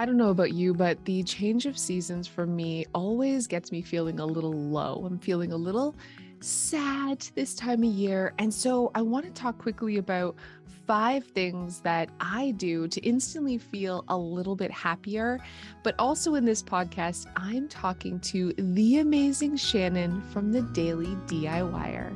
I don't know about you, but the change of seasons for me always gets me feeling a little low. I'm feeling a little sad this time of year. And so I want to talk quickly about 5 things that I do to instantly feel a little bit happier. But also in this podcast, I'm talking to the amazing Shannon from the Daily DIYer.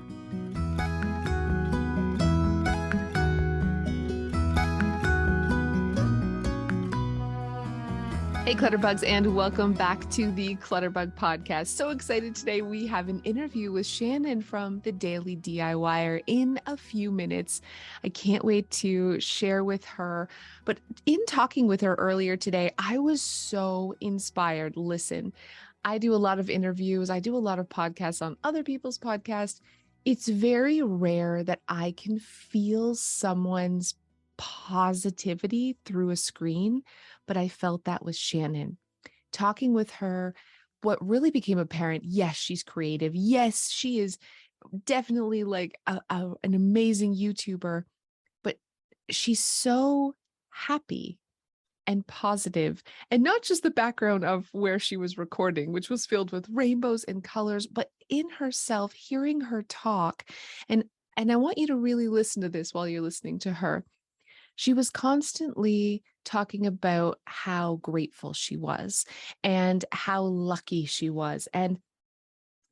Hey, Clutterbugs, and welcome back to the Clutterbug Podcast. So excited today. We have an interview with Shannon from the Daily DIYer in a few minutes. I can't wait to share with her. But in talking with her earlier today, I was so inspired. Listen, I do a lot of interviews. I do a lot of podcasts on other people's podcasts. It's very rare that I can feel someone's positivity through a screen, but I felt that with Shannon. Talking with her, what really became apparent, yes, she's creative. Yes, she is definitely like an amazing YouTuber, but she's so happy and positive, and not just the background of where she was recording, which was filled with rainbows and colors, but in herself, hearing her talk. And I want you to really listen to this while you're listening to her. She was constantly talking about how grateful she was and how lucky she was, and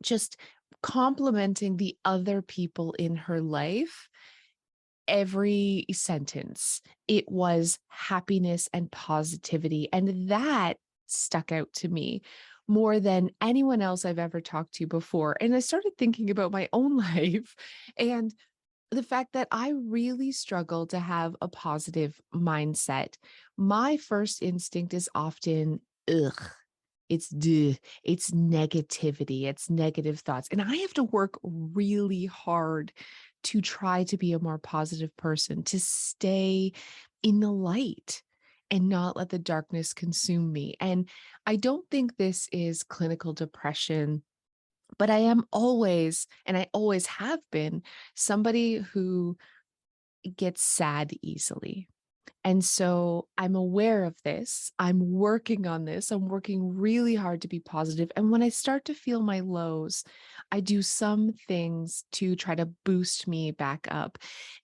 just complimenting the other people in her life. Every sentence, it was happiness and positivity. And that stuck out to me more than anyone else I've ever talked to before. And I started thinking about my own life and the fact that I really struggle to have a positive mindset. My first instinct is often, ugh, it's duh, it's negativity, it's negative thoughts. And I have to work really hard to try to be a more positive person, to stay in the light and not let the darkness consume me. And I don't think this is clinical depression, but I am always, and I always have been, somebody who gets sad easily. And so I'm aware of this. I'm working on this. I'm working really hard to be positive. And when I start to feel my lows, I do some things to try to boost me back up.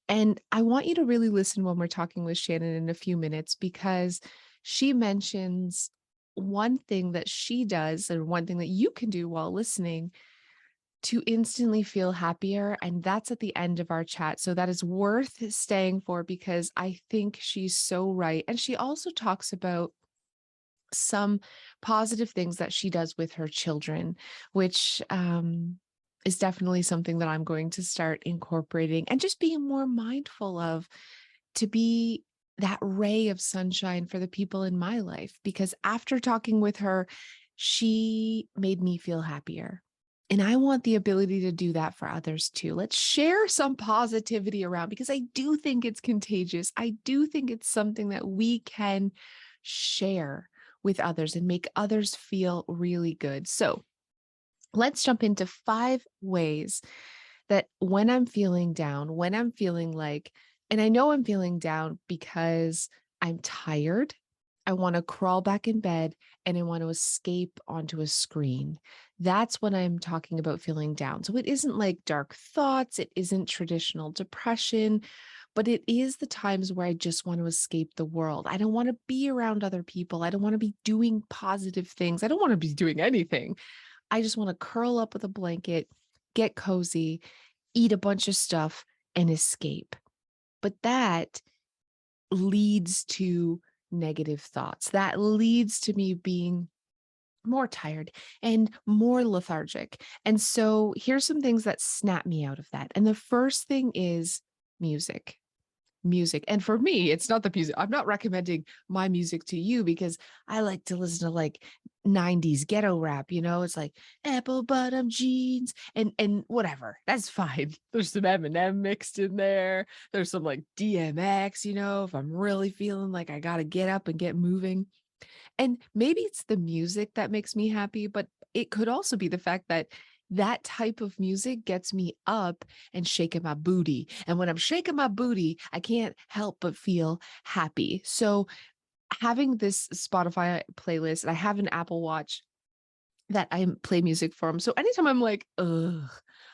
And I want you to really listen when we're talking with Shannon in a few minutes, because she mentions one thing that she does, or one thing that you can do while listening to instantly feel happier. And that's at the end of our chat. So that is worth staying for, because I think she's so right. And she also talks about some positive things that she does with her children, which is definitely something that I'm going to start incorporating and just being more mindful of, to be that ray of sunshine for the people in my life. Because after talking with her, she made me feel happier. And I want the ability to do that for others too. Let's share some positivity around, because I do think it's contagious. I do think it's something that we can share with others and make others feel really good. So let's jump into 5 ways that when I'm feeling down, when I'm feeling like, and I know I'm feeling down because I'm tired, I want to crawl back in bed and I want to escape onto a screen. That's when I'm talking about feeling down. So it isn't like dark thoughts, it isn't traditional depression, but it is the times where I just want to escape the world. I don't want to be around other people. I don't want to be doing positive things. I don't want to be doing anything. I just want to curl up with a blanket, get cozy, eat a bunch of stuff, and escape. But that leads to negative thoughts. That leads to me being more tired and more lethargic. And so here's some things that snap me out of that. And the first thing is music. Music. And for me, it's not the music. I'm not recommending my music to you, because I like to listen to like 90s ghetto rap, it's like apple bottom jeans and whatever. That's fine. There's some Eminem mixed in there. There's some like DMX, if I'm really feeling like I got to get up and get moving. And maybe it's the music that makes me happy, but it could also be the fact that that type of music gets me up and shaking my booty. And when I'm shaking my booty, I can't help but feel happy. So having this Spotify playlist, and I have an Apple Watch that I play music for him. So anytime I'm like, ugh,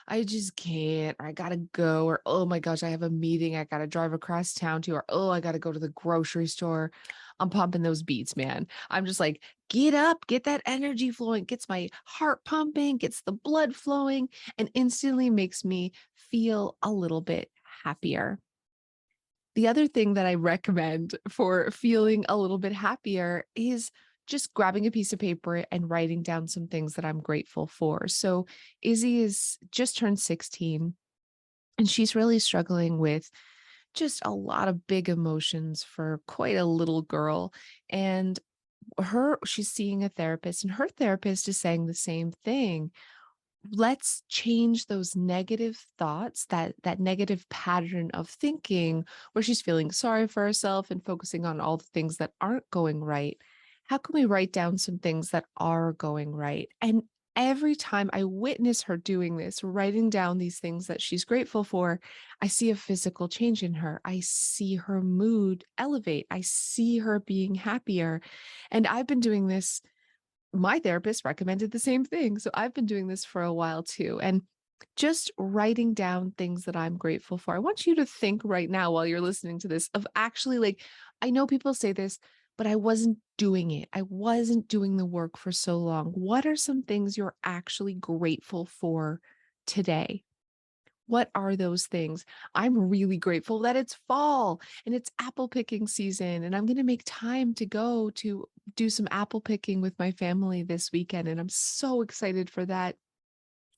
I just can't, or I gotta go, or oh my gosh, I have a meeting I gotta drive across town to, or oh, I gotta go to the grocery store. I'm pumping those beats, man. I'm just like, get up, get that energy flowing, gets my heart pumping, gets the blood flowing, and instantly makes me feel a little bit happier. The other thing that I recommend for feeling a little bit happier is just grabbing a piece of paper and writing down some things that I'm grateful for. So Izzy is just turned 16 and she's really struggling with just a lot of big emotions for quite a little girl. And she's seeing a therapist, and her therapist is saying the same thing. Let's change those negative thoughts, that negative pattern of thinking where she's feeling sorry for herself and focusing on all the things that aren't going right. How can we write down some things that are going right? And every time I witness her doing this, writing down these things that she's grateful for, I see a physical change in her. I see her mood elevate. I see her being happier. And I've been doing this. My therapist recommended the same thing. So I've been doing this for a while too. And just writing down things that I'm grateful for. I want you to think right now while you're listening to this of actually, like, I know people say this, but I wasn't doing it. I wasn't doing the work for so long. What are some things you're actually grateful for today? What are those things? I'm really grateful that it's fall and it's apple picking season, and I'm going to make time to go to do some apple picking with my family this weekend. And I'm so excited for that.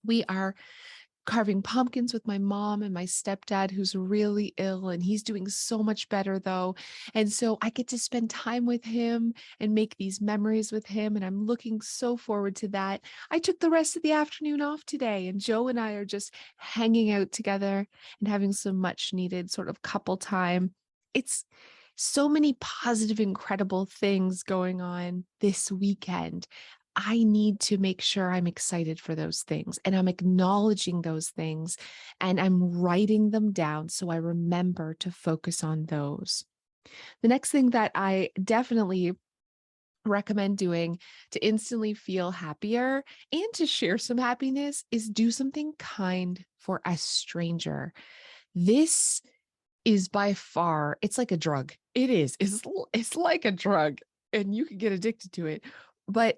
We are carving pumpkins with my mom and my stepdad, who's really ill, and he's doing so much better though. And so I get to spend time with him and make these memories with him. And I'm looking so forward to that. I took the rest of the afternoon off today, and Joe and I are just hanging out together and having some much needed sort of couple time. It's so many positive, incredible things going on this weekend. I need to make sure I'm excited for those things and I'm acknowledging those things and I'm writing them down so I remember to focus on those. The next thing that I definitely recommend doing to instantly feel happier and to share some happiness is do something kind for a stranger. This is by far, it's like a drug. It is. It's like a drug and you can get addicted to it. But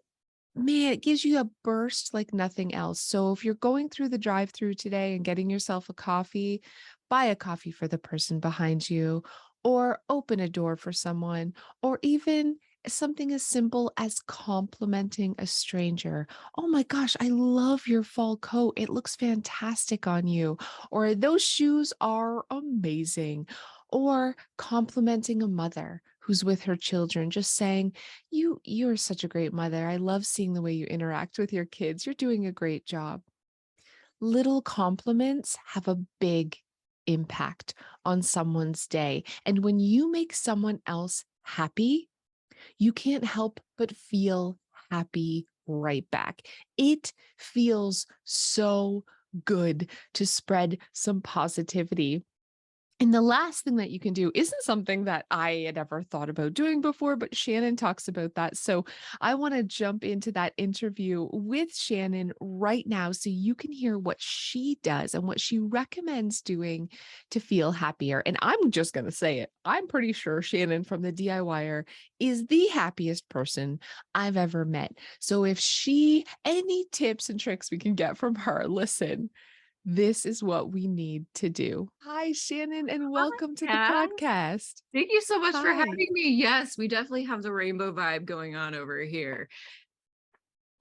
man, it gives you a burst like nothing else. So if you're going through the drive-through today and getting yourself a coffee, buy a coffee for the person behind you, or open a door for someone, or even something as simple as complimenting a stranger. Oh my gosh, I love your fall coat. It looks fantastic on you. Or those shoes are amazing. Or complimenting a mother who's with her children, just saying, you're such a great mother. I love seeing the way you interact with your kids. You're doing a great job. Little compliments have a big impact on someone's day. And when you make someone else happy, you can't help but feel happy right back. It feels so good to spread some positivity. And the last thing that you can do isn't something that I had ever thought about doing before, but Shannon talks about that. So I want to jump into that interview with Shannon right now so you can hear what she does and what she recommends doing to feel happier. And I'm just going to say it. I'm pretty sure Shannon from the DIYer is the happiest person I've ever met. So if any tips and tricks we can get from her, listen. This is what we need to do. Hi, Shannon, and Hi, welcome to the Cass. podcast. Thank you so much for Hi. having me. Yes, we definitely have the rainbow vibe going on over here.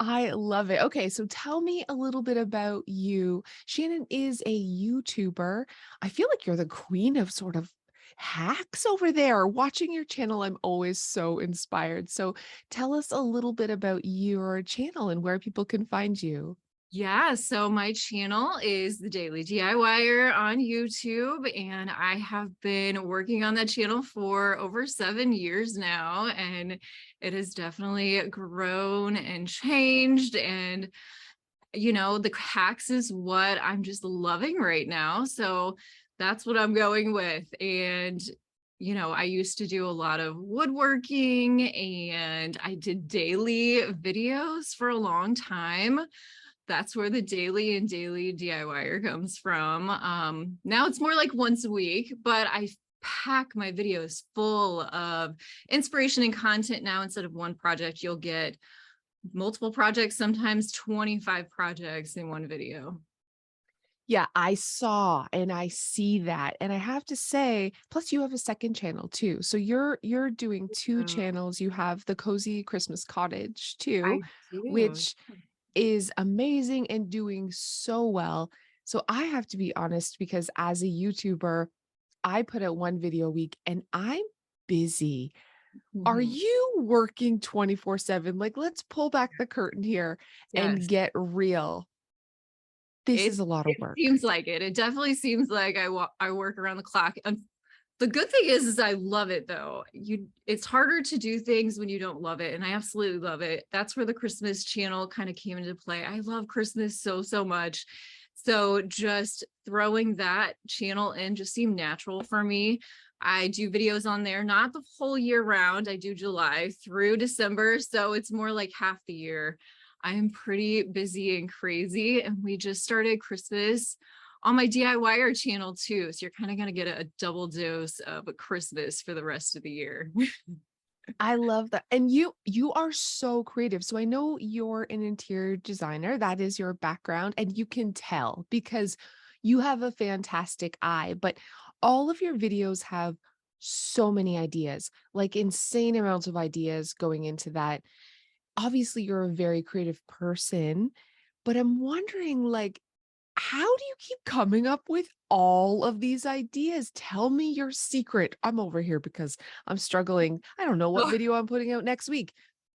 I love it. Okay, so tell me a little bit about you. Shannon is a YouTuber. I feel like you're the queen of sort of hacks over there. Watching your channel, I'm always so inspired. So tell us a little bit about your channel and where people can find you. Yeah, so my channel is the Daily DIYer on YouTube, and I have been working on that channel for over 7 years now, and it has definitely grown and changed. And the hacks is what I'm just loving right now. So that's what I'm going with. And I used to do a lot of woodworking and I did daily videos for a long time. That's where the daily and daily DIYer comes from. Now it's more like once a week, but I pack my videos full of inspiration and content now. Instead of one project, you'll get multiple projects, sometimes 25 projects in one video. Yeah, I saw and I see that. And I have to say, plus you have a second channel too. So you're doing two Oh, channels. You have the Cozy Christmas Cottage too, I do. which is amazing and doing so well. So I have to be honest because as a YouTuber, I put out one video a week and I'm busy. Are Mhm. you working 24/7? Like, let's pull back the curtain here and Yes. get real. This It is a lot of it work. seems like it. It definitely seems like I work around the clock. And the good thing is I love it though. It's harder to do things when you don't love it, and I absolutely love it. That's where the Christmas channel kind of came into play. I love Christmas so much. So just throwing that channel in just seemed natural for me. I do videos on there, not the whole year round. I do July through December, so it's more like half the year. I'm pretty busy and crazy, and we just started Christmas on my DIYer channel too. So you're kind of going to get a double dose of a Christmas for the rest of the year. I love that. And you are so creative. So I know you're an interior designer. That is your background and you can tell because you have a fantastic eye, but all of your videos have so many ideas, like insane amounts of ideas going into that. Obviously, you're a very creative person, but I'm wondering like how do you keep coming up with all of these ideas? Tell me your secret. I'm over here because I'm struggling. I don't know what Oh, video I'm putting out next week.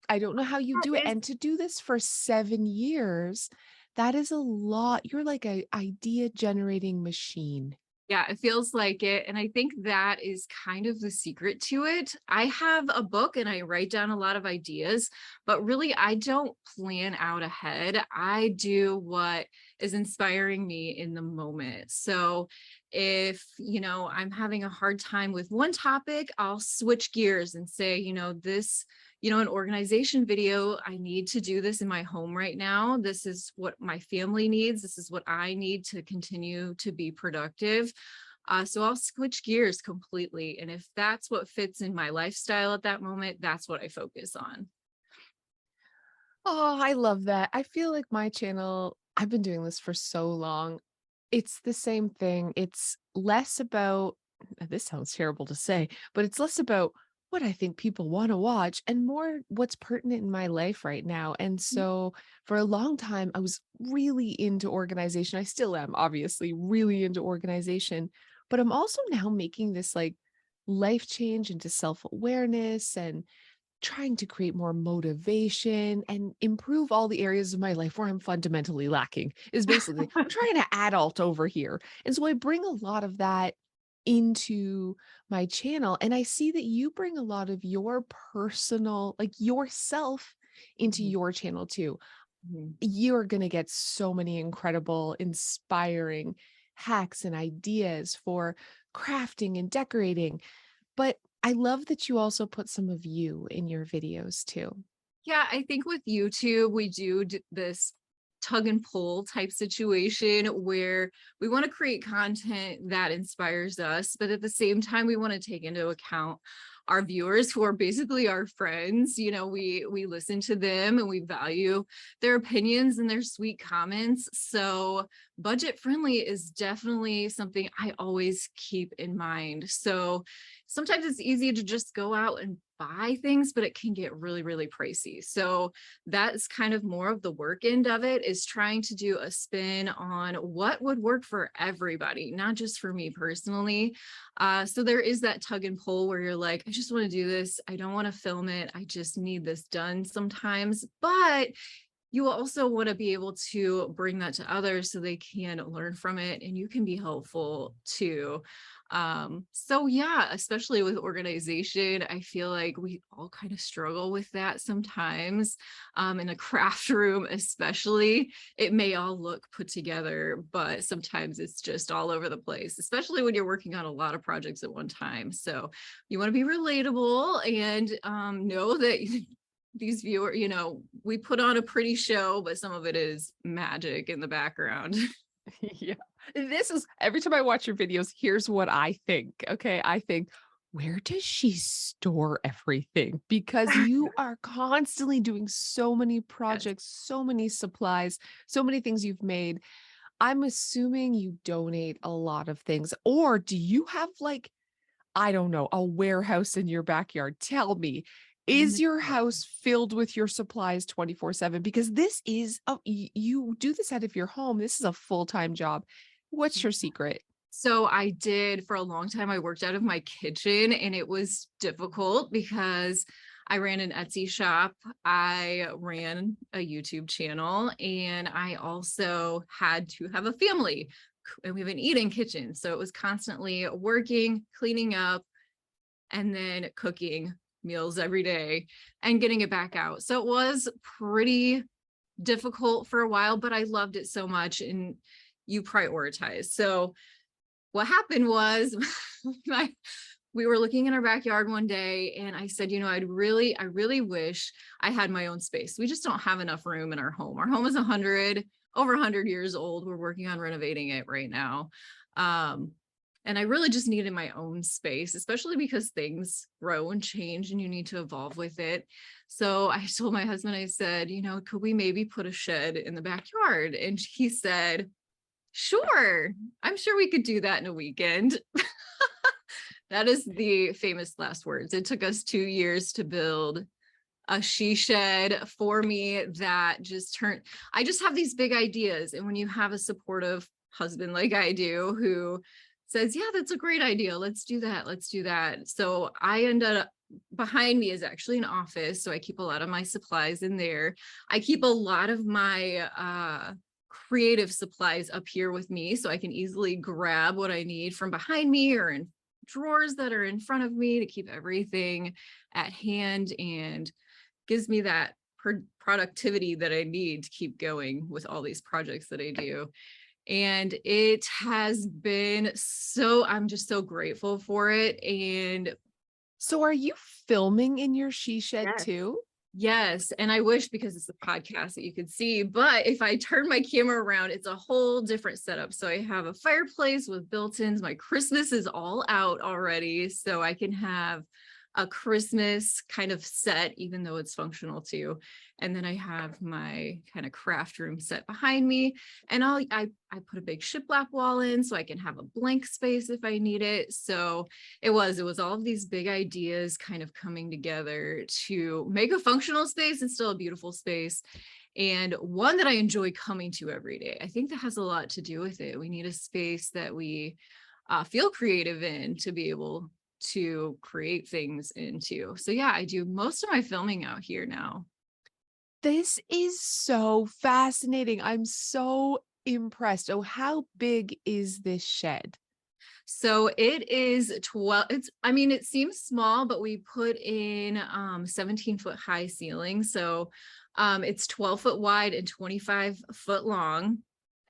I don't know how you do it. it's And to do this for 7 years, that is a lot. You're like a idea generating machine. Yeah, it feels like it. And I think that is kind of the secret to it. I have a book and I write down a lot of ideas, but really I don't plan out ahead. I do what is inspiring me in the moment. So if, I'm having a hard time with one topic, I'll switch gears and say, this an organization video. I need to do this in my home right now. This is what my family needs. This is what I need to continue to be productive. So I'll switch gears completely. And if that's what fits in my lifestyle at that moment, that's what I focus on. Oh, I love that. I feel like my channel, I've been doing this for so long. It's the same thing. It's less about, this sounds terrible to say, but it's less about what I think people want to watch and more what's pertinent in my life right now. And so for a long time, I was really into organization. I still am, obviously, really into organization, but I'm also now making this like life change into self awareness and trying to create more motivation and improve all the areas of my life where I'm fundamentally lacking is basically I'm trying to adult over here. And so I bring a lot of that into my channel. And I see that you bring a lot of your personal, like yourself into Mhm. your channel too. Mhm. You're going to get so many incredible, inspiring hacks and ideas for crafting and decorating. But I love that you also put some of you in your videos too. Yeah, I think with YouTube, we do this tug and pull type situation where we want to create content that inspires us, but at the same time, we want to take into account our viewers who are basically our friends. We listen to them and we value their opinions and their sweet comments. So budget friendly is definitely something I always keep in mind. So sometimes it's easy to just go out and buy things, but it can get really pricey. So that's kind of more of the work end of it, is trying to do a spin on what would work for everybody, not just for me personally. So there is that tug and pull where you're like, I just want to do this. I don't want to film it. I just need this done sometimes. But you also want to be able to bring that to others so they can learn from it and you can be helpful too. So yeah, especially with organization, I feel like we all kind of struggle with that sometimes. In a craft room, especially, it may all look put together, but sometimes it's just all over the place, especially when you're working on a lot of projects at one time. So you want to be relatable and know that these viewers, we put on a pretty show, but some of it is magic in the background. Yeah. This is every time I watch your videos, here's what I think. Okay. I think, where does she store everything? Because you are constantly doing so many Yes. projects, so many supplies, so many things you've made. I'm assuming you donate a lot of things. Or do you have like, I don't know, a warehouse in your backyard? Tell me, is your No. house filled with your supplies 24/7? Because this is you do this out of your home. This is a full-time job. What's your secret? So I did for a long time. I worked out of my kitchen and it was difficult because I ran an Etsy shop. I ran a YouTube channel and I also had to have a family and we have an eating kitchen. So it was constantly working, cleaning up, and then cooking meals every day and getting it back out. So it was pretty difficult for a while, but I loved it so much and you prioritize. So what happened was we were looking in our backyard one day and I said, I really wish I had my own space. We just don't have enough room in our home. Our home is over 100 years old. We're working on renovating it right now. And I really just needed my own space, especially because things grow and change and you need to evolve with it. So I told my husband, I said, could we maybe put a shed in the backyard? And he said, sure, I'm sure we could do that in a weekend. That is the famous last words. It took us 2 years to build a she shed for me that I just have these big ideas. And when you have a supportive husband like I do, who says, yeah, that's a great idea. Let's do that. Let's do that. So I ended up, behind me is actually an office. So I keep a lot of my supplies in there. I keep a lot of my, creative supplies up here with me so I can easily grab what I need from behind me or in drawers that are in front of me to keep everything at hand and gives me that productivity that I need to keep going with all these projects that I do. And it has been I'm just so grateful for it. And So are you filming in your she shed yes. too? Yes. And I wish because it's a podcast that you could see, but if I turn my camera around, it's a whole different setup. So I have a fireplace with built-ins. My Christmas is all out already. So I can have a Christmas kind of set, even though it's functional too. And then I have my kind of craft room set behind me. And I put a big shiplap wall in so I can have a blank space if I need it. So it was all of these big ideas kind of coming together to make a functional space and still a beautiful space. And one that I enjoy coming to every day. I think that has a lot to do with it. We need a space that we feel creative in to be able to create things into. So yeah, I do most of my filming out here now. This is so fascinating. I'm so impressed. Oh, how big is this shed? So it is 12, it seems small, but we put in 17-foot high ceiling. So it's 12-foot wide and 25-foot long.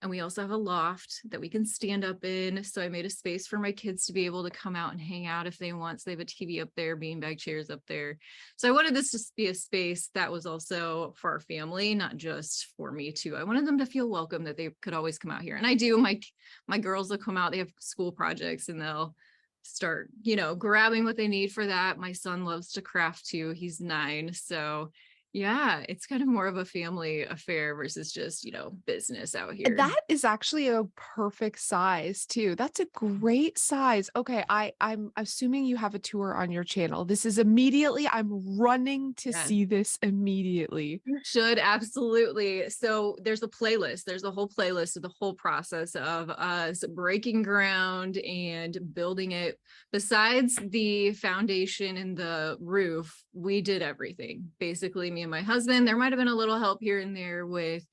And we also have a loft that we can stand up in. So I made a space for my kids to be able to come out and hang out if they want. So they have a TV up there, beanbag chairs up there. So I wanted this to be a space that was also for our family, not just for me too. I wanted them to feel welcome, that they could always come out here. And I do. My girls will come out, they have school projects and they'll start, grabbing what they need for that. My son loves to craft too. He's 9. So yeah, it's kind of more of a family affair versus just, business out here. That is actually a perfect size too. That's a great size. Okay, I'm assuming you have a tour on your channel. This is immediately, I'm running to Yes. see this immediately. You should, absolutely. So there's a playlist. There's a whole playlist of the whole process of us breaking ground and building it. Besides the foundation and the roof, we did everything. Basically, me and my husband. There might have been a little help here and there with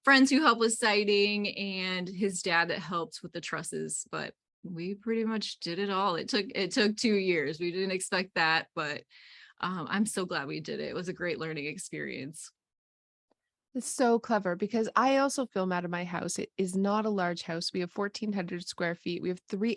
friends who help with siding and his dad that helped with the trusses, but we pretty much did it all. It took 2 years. We didn't expect that, but I'm so glad we did it. It was a great learning experience. It's so clever because I also film out of my house. It is not a large house. We have 1,400 square feet.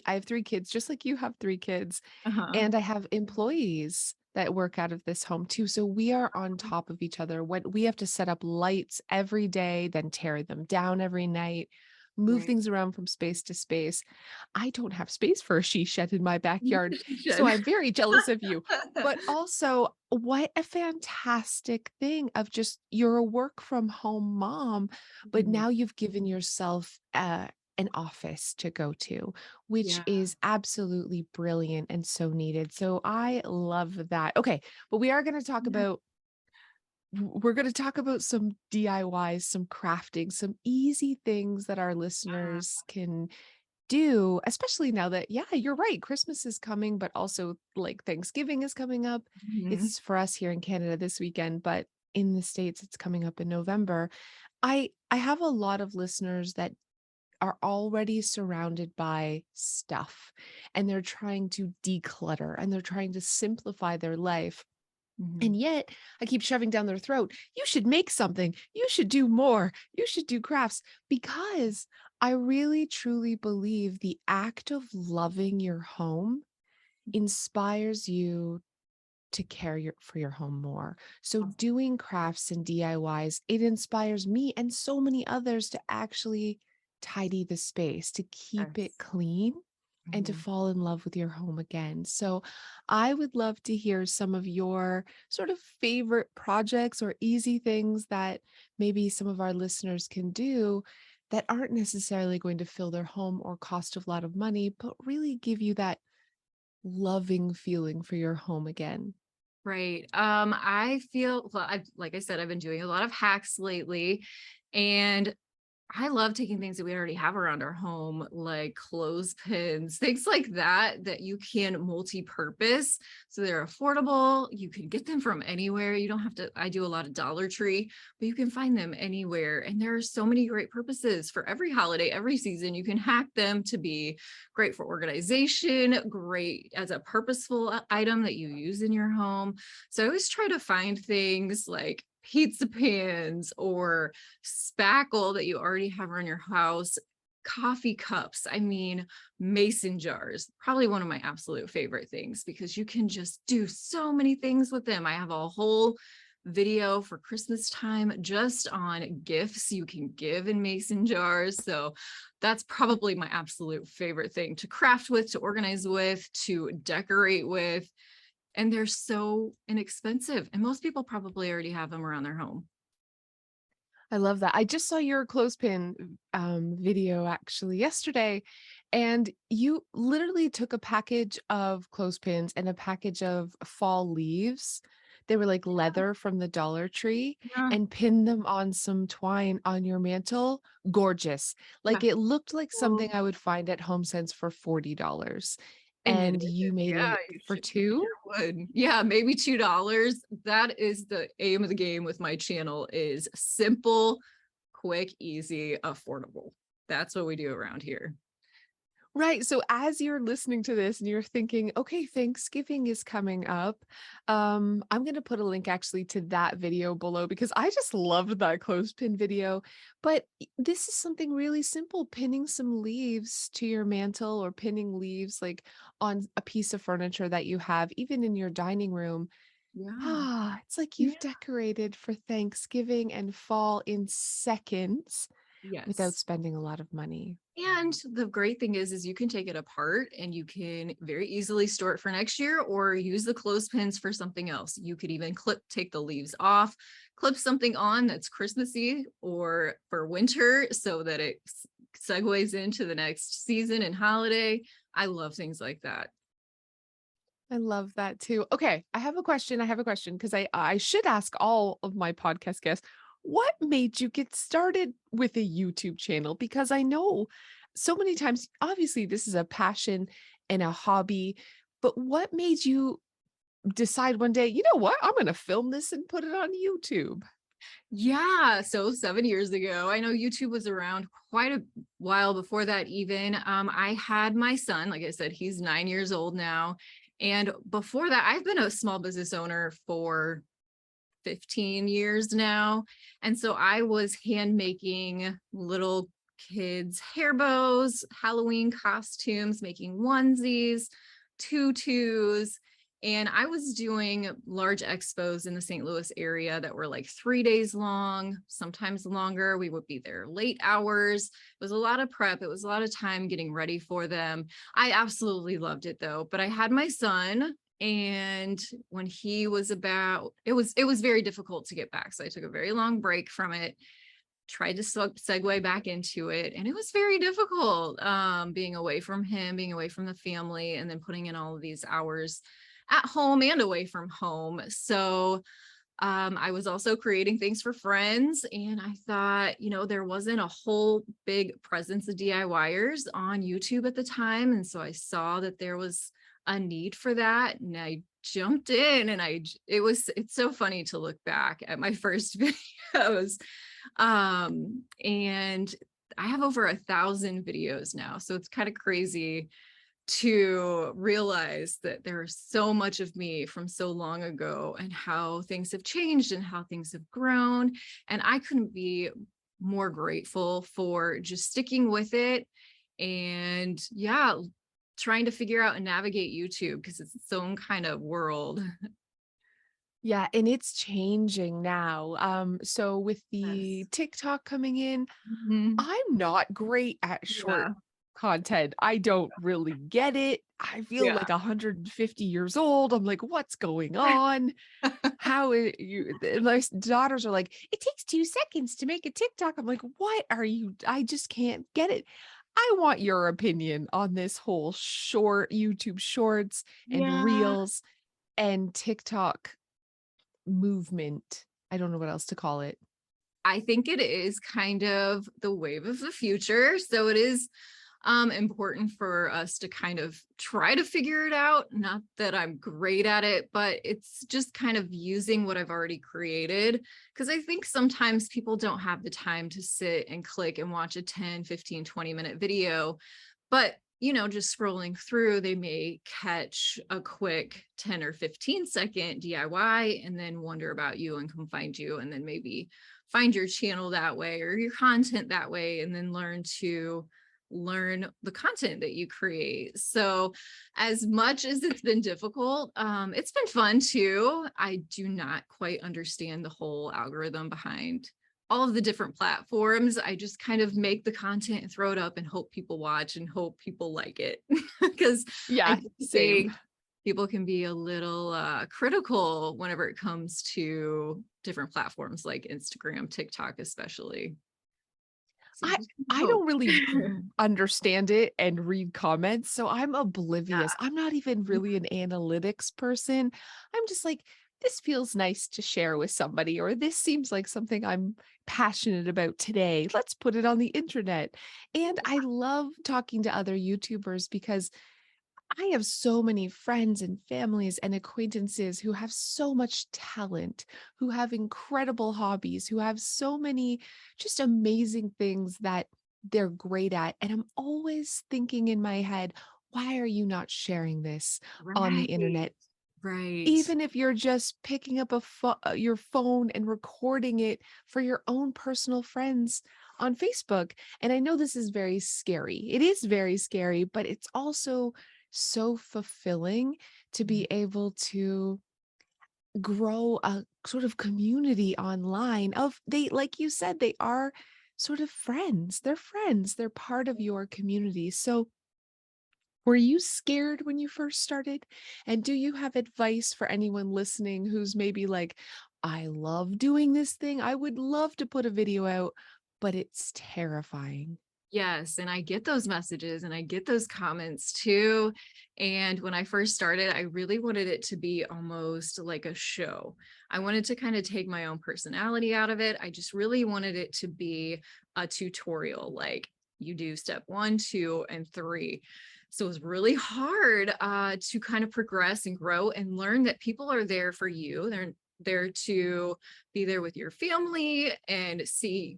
I have three kids, just like you have three kids. Uh-huh. And I have employees that work out of this home too. So we are on top of each other. When we have to set up lights every day, then tear them down every night, move Right. things around from space to space. I don't have space for a she shed in my backyard. You So should. I'm very jealous of you. But also, what a fantastic thing of just you're a work from home mom, but Mhm. now you've given yourself an office to go to, which Yeah. is absolutely brilliant and so needed. So I love that. Okay, but we are going to talk Yeah. about we're going to talk about some DIYs, some crafting, some easy things that our listeners can do, especially now that, yeah, you're right. Christmas is coming, but also like Thanksgiving is coming up. Mhm. It's for us here in Canada this weekend, but in the States, it's coming up in November. I have a lot of listeners that are already surrounded by stuff and they're trying to declutter and they're trying to simplify their life. Mhm. And yet I keep shoving down their throat, you should make something. You should do more. You should do crafts because I really truly believe the act of loving your home inspires you to care for your home more. So doing crafts and DIYs, it inspires me and so many others to actually tidy the space, to keep it Yes. clean and to Mhm. fall in love with your home again. So I would love to hear some of your sort of favorite projects or easy things that maybe some of our listeners can do that aren't necessarily going to fill their home or cost a lot of money, but really give you that loving feeling for your home again. Right. I feel well, like I said, I've been doing a lot of hacks lately, and I love taking things that we already have around our home, like clothespins, things like that, that you can multi-purpose. So they're affordable. You can get them from anywhere. You don't have to, I do a lot of Dollar Tree, but you can find them anywhere. And there are so many great purposes for every holiday, every season. You can hack them to be great for organization, great as a purposeful item that you use in your home. So I always try to find things like pizza pans or spackle that you already have around your house, coffee cups. I mean, mason jars, probably one of my absolute favorite things because you can just do so many things with them. I have a whole video for Christmas time just on gifts you can give in mason jars. So that's probably my absolute favorite thing to craft with, to organize with, to decorate with. And they're so inexpensive. And most people probably already have them around their home. I love that. I just saw your clothespin video actually yesterday, and you literally took a package of clothespins and a package of fall leaves. They were like leather from the Dollar Tree Yeah. and pinned them on some twine on your mantle. Gorgeous. Like Yeah. it looked like Well, something I would find at Home Sense for $40. and it And is. you made Yeah, it you for sure two? would. Yeah, maybe $2. That is the aim of the game with my channel is simple, quick, easy, affordable. That's what we do around here. Right. So as you're listening to this and you're thinking, okay, Thanksgiving is coming up, I'm going to put a link actually to that video below because I just loved that clothespin video. But this is something really simple, pinning some leaves to your mantle or pinning leaves like on a piece of furniture that you have, even in your dining room. Yeah. Ah, it's like Yeah. you've decorated for Thanksgiving and fall in seconds without Yes. spending a lot of money. And the great thing is you can take it apart and you can very easily store it for next year or use the clothespins for something else. You could even take the leaves off, clip something on that's Christmassy or for winter so that it segues into the next season and holiday. I love things like that. I love that too. Okay, I have a question. I have a question because I should ask all of my podcast guests, what made you get started with a YouTube channel? Because I know so many times, obviously, this is a passion and a hobby, but what made you decide one day, you know what, I'm going to film this and put it on YouTube? Yeah. So 7 years ago, I know YouTube was around quite a while before that even. I had my son, like I said, he's 9 years old now. And before that, I've been a small business owner for 15 years now. And so I was hand making little kids' hair bows, Halloween costumes, making onesies, tutus. And I was doing large expos in the St. Louis area that were like 3 days long, sometimes longer. We would be there late hours. It was a lot of prep. It was a lot of time getting ready for them. I absolutely loved it though. But I had my son, and when he was about, it was very difficult to get back. So I took a very long break from it, tried to segue back into it, and it was very difficult, being away from him, being away from the family, and then putting in all of these hours at home and away from home. So I was also creating things for friends, and I thought, there wasn't a whole big presence of DIYers on YouTube at the time. And so I saw that there was a need for that, and I jumped in, and it's so funny to look back at my first videos. And I have over 1,000 videos now. So it's kind of crazy to realize that there's so much of me from so long ago, and how things have changed and how things have grown. And I couldn't be more grateful for just sticking with it. And yeah, trying to figure out and navigate YouTube, because it's its own kind of world. Yeah, and it's changing now. So with the Yes. TikTok coming in, Mhm. I'm not great at short Yeah. content. I don't really get it. I feel Yeah. like 150 years old. I'm like, what's going on? My daughters are like, it takes 2 seconds to make a TikTok. I'm like, what are you? I just can't get it. I want your opinion on this whole short YouTube shorts and Yeah. reels and TikTok movement. I don't know what else to call it. I think it is kind of the wave of the future. So it is important for us to kind of try to figure it out. Not that I'm great at it, but it's just kind of using what I've already created. Because I think sometimes people don't have the time to sit and click and watch a 10, 15, 20-minute video. But just scrolling through, they may catch a quick 10 or 15-second DIY and then wonder about you and come find you, and then maybe find your channel that way or your content that way, and then learn the content that you create. So as much as it's been difficult, it's been fun too. I do not quite understand the whole algorithm behind all of the different platforms. I just kind of make the content and throw it up and hope people watch and hope people like it. Because I Yeah, do same. think people can be a little critical whenever it comes to different platforms like Instagram, TikTok, especially. So I just I hope. don't really understand it and read comments, so I'm Yeah. oblivious. I'm not even really an analytics person. I'm just like, this feels nice to share with somebody, or this seems like something I'm passionate about today. Let's put it on the internet. And I love talking to other YouTubers because I have so many friends and families and acquaintances who have so much talent, who have incredible hobbies, who have so many just amazing things that they're great at. And I'm always thinking in my head, why are you not sharing this on the Right. internet? Right. Even if you're just picking up your phone and recording it for your own personal friends on Facebook. And I know this is very scary. It is very scary, but it's also so fulfilling to be able to grow a sort of community online of like you said, they are sort of friends. They're friends. They're part of your community. So were you scared when you first started? And do you have advice for anyone listening who's maybe like, I love doing this thing. I would love to put a video out, but it's terrifying. Yes, and I get those messages and I get those comments too. And when I first started, I really wanted it to be almost like a show. I wanted to kind of take my own personality out of it. I just really wanted it to be a tutorial, like you do step 1, 2, and 3. So it was really hard to kind of progress and grow and learn that people are there for you. They're there to be there with your family and see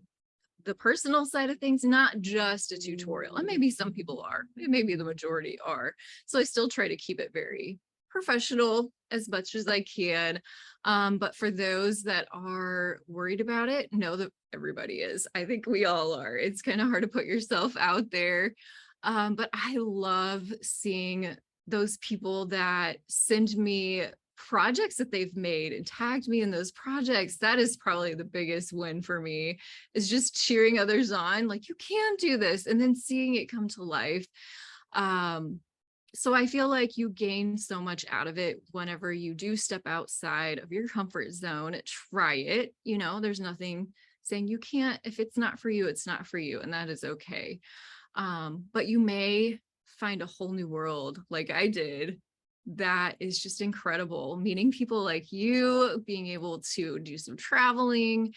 the personal side of things, not just a tutorial. And maybe some people are, maybe the majority are. So I still try to keep it very professional as much as I can. But for those that are worried about it, know that everybody is. I think we all are. It's kind of hard to put yourself out there. But I love seeing those people that send me projects that they've made and tagged me in those projects. That is probably the biggest win for me, is just cheering others on, like, you can do this, and then seeing it come to life. So I feel like you gain so much out of it whenever you do step outside of your comfort zone. Try it. There's nothing saying you can't. If it's not for you, it's not for you, and that is okay. But you may find a whole new world, like I did, that is just incredible. Meeting people like you, being able to do some traveling,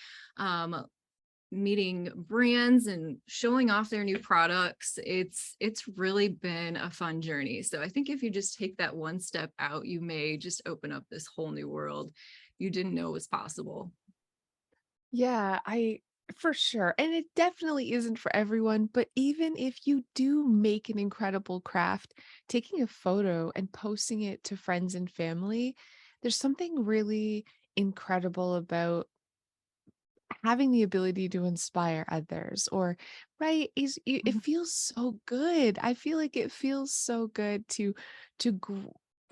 meeting brands and showing off their new products. It's really been a fun journey. So I think if you just take that one step out, you may just open up this whole new world you didn't know was possible. Yeah, for sure. And it definitely isn't for everyone, but even if you do make an incredible craft, taking a photo and posting it to friends and family, there's something really incredible about having the ability to inspire others, or right, it Mhm. feels so good. I feel like it feels so good to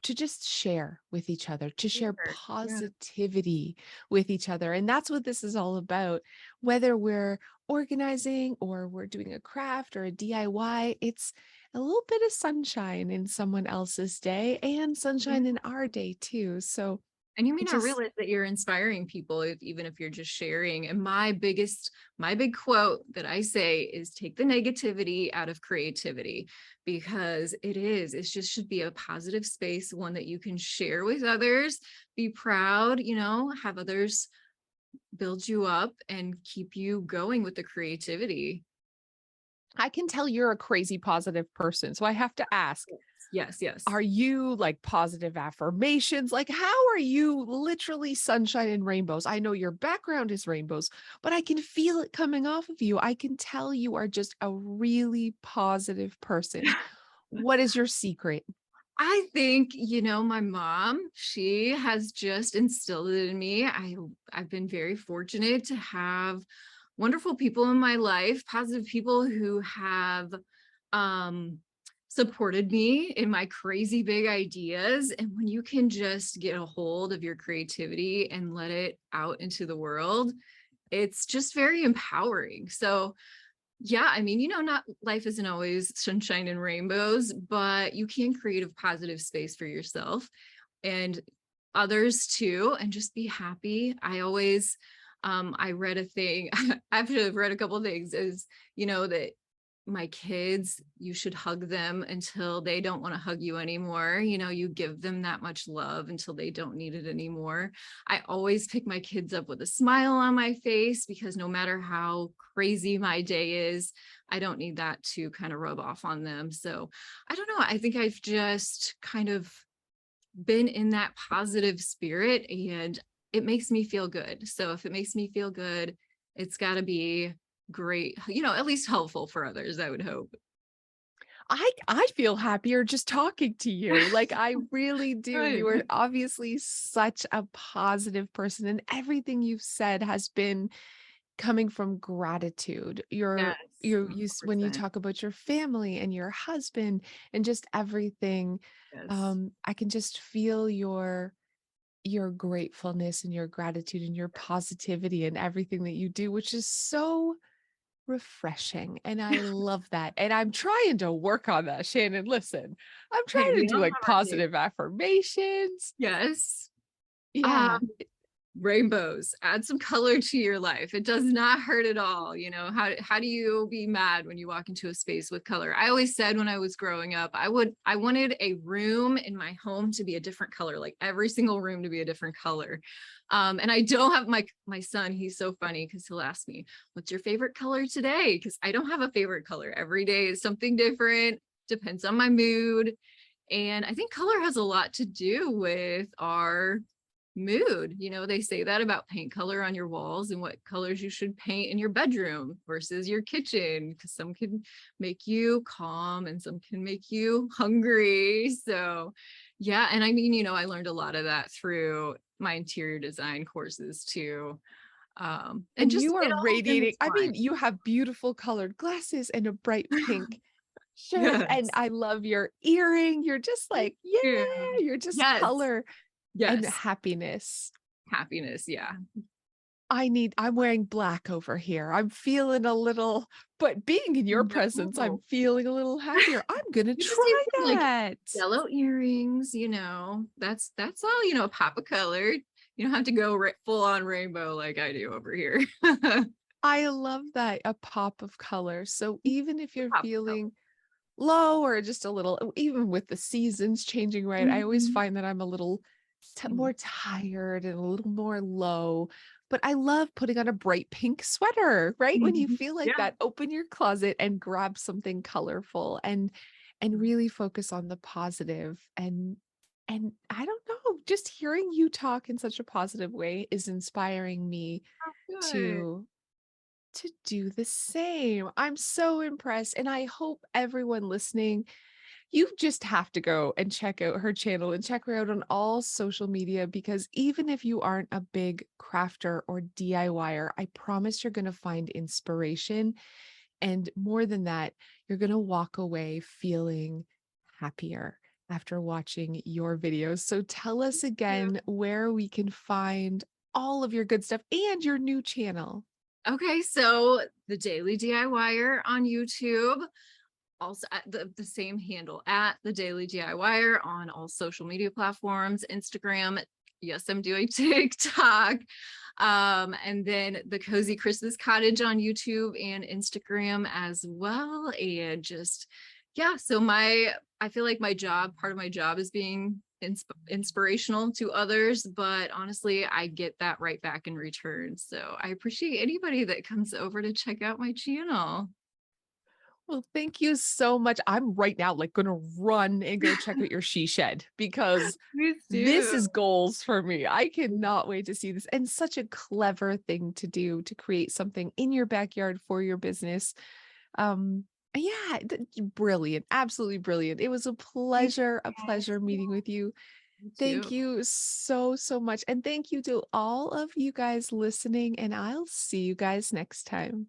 to just share with each other, to share Sure. Yeah. positivity with each other. And that's what this is all about. Whether we're organizing or we're doing a craft or a DIY, it's a little bit of sunshine in someone else's day and Yeah. sunshine in our day too. So And you may it not just realize that you're inspiring people even if you're just sharing. And my big quote that I say is, take the negativity out of creativity, because it just should be a positive space, one that you can share with others, be proud, have others build you up and keep you going with the creativity. I can tell you're a crazy positive person. So I have to ask, Yes, yes. are you like positive affirmations? Like, how are you literally sunshine and rainbows? I know your background is rainbows, but I can feel it coming off of you. I can tell you are just a really positive person. What is your secret? I think, my mom, she has just instilled it in me. I've been very fortunate to have wonderful people in my life, positive people who have um supported me in my crazy big ideas. And when you can just get a hold of your creativity and let it out into the world, it's just very empowering. So yeah, I mean, not life isn't always sunshine and rainbows, but you can create a positive space for yourself and others too, and just be happy. I always, I read a thing, I've read a couple of things, is, that my kids, you should hug them until they don't want to hug you anymore. You give them that much love until they don't need it anymore. I always pick my kids up with a smile on my face, because no matter how crazy my day is, I don't need that to kind of rub off on them. So I don't know. I think I've just kind of been in that positive spirit, and it makes me feel good. So if it makes me feel good, it's got to be great, at least helpful for others, I would hope. I feel happier just talking to you. Like I really do. You are Good. obviously such a positive person, and everything you've said has been coming from gratitude. Yes, When you 100%. talk about your family and your husband and just everything, Yes. I can just feel your gratefulness and your gratitude and your positivity and everything that you do, which is so refreshing. And I love that. And I'm trying to work on that, Shannon. Listen, I'm Hey, trying to we do all like have our days. positive affirmations. Yes. Um, Yeah. Rainbows, add some color to your life. It does not hurt at all. How do you be mad when you walk into a space with color? I always said when I was growing up, I wanted a room in my home to be a different color, like every single room to be a different color. And I don't have my son, he's so funny because he'll ask me, what's your favorite color today? Because I don't have a favorite color. Every day is something different. depends on my mood. And I think color has a lot to do with our mood. You know, they say that about paint color on your walls and what colors you should paint in your bedroom versus your kitchen, because some can make you calm and some can make you hungry. So, yeah. And I mean, you know, I learned a lot of that through my interior design courses too. And And just you are it all radiating. I mean, intertwined. you have beautiful colored glasses and a bright pink shirt. And Yes. I love your earring. You're just Thank like, yeah, you. you're just Yes. color and Yes. happiness. Happiness. Yeah. I'm wearing black over here. I'm feeling a little, but being in your presence, I'm No. feeling a little happier. I'm gonna You just need try some like that. yellow earrings, you know. That's all, you know, a pop of color. You don't have to go full on rainbow like I do over here. I love that, a pop of color. So even if you're Pop of color. feeling low or just a little, even with the seasons changing, right? I always Mhm. find that I'm a little Mm. more tired and a little more low. But I love putting on a bright pink sweater, right? When you Mhm. feel like Yeah. that, open your closet and grab something colorful and really focus on the positive. And I don't know, just hearing you talk in such a positive way is inspiring me Oh, good. to do the same. I'm so impressed, and I hope everyone listening, you just have to go and check out her channel and check her out on all social media, because even if you aren't a big crafter or DIYer, I promise you're going to find inspiration. And more than that, you're going to walk away feeling happier after watching your videos. So tell us Yeah. again where we can find all of your good stuff and your new channel. Okay, so the Daily DIYer on YouTube, also at the same handle at the Daily DIYer on all social media platforms, Instagram. Yes, I'm doing TikTok. And then the Cozy Christmas Cottage on YouTube and Instagram as well. And just, yeah, so I feel like part of my job is being inspirational to others, but honestly, I get that right back in return. So I appreciate anybody that comes over to check out my channel. Well, thank you so much. I'm right now like going to run and go check out your she shed, because Please this do. is goals for me. I cannot wait to see this, and such a clever thing to do, to create something in your backyard for your business. Um yeah, brilliant. Absolutely brilliant. It was Thank a you. pleasure meeting with you. You Thank too. you so so much, and thank you to all of you guys listening, and I'll see you guys next time.